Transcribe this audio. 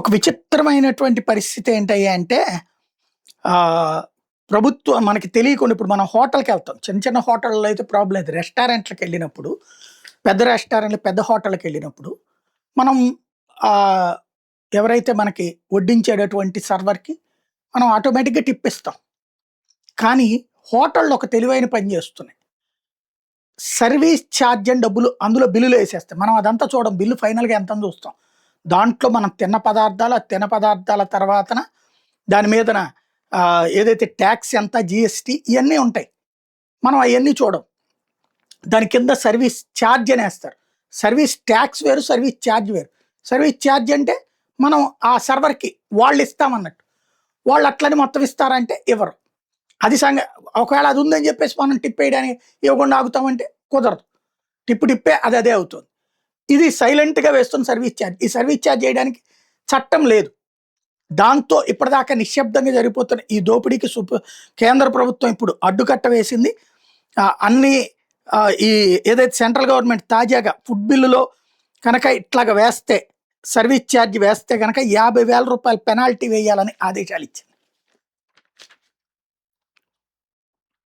ఒక విచిత్రమైనటువంటి పరిస్థితి ఏంటయ్యా అంటే ఆహ్, ప్రభుత్వం మనకి తెలియకుండా ఇప్పుడు మనం హోటల్‌కెళ్తాం. చిన్న చిన్న హోటల్‌లో అయితే ప్రాబ్లమ్ లేదు. రెస్టారెంట్‌లకెళ్ళినప్పుడు, పెద్ద రెస్టారెంట్‌లు, పెద్ద హోటల్‌కెళ్ళినప్పుడు మనం ఆహ్, ఎవరైతే మనకి వడ్డించేటటువంటి సర్వర్‌కి మనం ఆటోమేటిక్‌గా టిప్ ఇస్తాం. కానీ హోటల్‌లో ఒక తెలివైన పని చేస్తున్నాయి. సర్వీస్ చార్జ్ అని డబ్బులు అందులో బిల్లులో ఏసేస్తాయి. మనం అదంతా చూడం. బిల్లు ఫైనల్‌గా ఎంతని చూస్తాం. దాంట్లో మనం తిన్న పదార్థాలు, ఆ తిన్న పదార్థాల తర్వాతన దాని మీదన ఏదైతే టాక్స్ ఎంత, జీఎస్టీ ఇయన్నీ ఉంటాయి. మనం అయన్నీ చూడం. దాని కింద సర్వీస్ ఛార్జ్ అనేస్తారు. సర్వీస్ టాక్స్ వేరు, సర్వీస్ ఛార్జ్ వేరు. సర్వీస్ ఛార్జ్ అంటే మనం ఆ సర్వర్‌కి వాళ్ళిస్తామన్నట్టు. వాళ్ళు అట్లని మొత్తం ఇస్తారా అంటే ఇవ్వరు. అది ఒకవేళ అది ఉందని చెప్పేసి మనం టిప్ వేయడానికి ఇవ్వకుండా ఆగుతామంటే కుదరదు. టిప్పే అది అదే అవుతుంది. ఇది సైలెంట్‌గా వేస్తున్న సర్వీస్ ఛార్జ్. ఈ సర్వీస్ ఛార్జ్ చేయడానికి చట్టం లేదు. దాంతో ఇప్పటిదాకా నిశ్శబ్దంగా జరిగిపోతున్న ఈ దోపిడీకి కేంద్ర ప్రభుత్వం ఇప్పుడు అడ్డుకట్ట వేసింది. అన్ని ఈ ఏదైతే సెంట్రల్ గవర్నమెంట్ తాజాగా ఫుడ్ బిల్లులో కనుక ఇట్లాగా వేస్తే, సర్వీస్ ఛార్జ్ వేస్తే గనక రూ. 50,000 పెనాల్టీ వేయాలని ఆదేశాలిచ్చింది.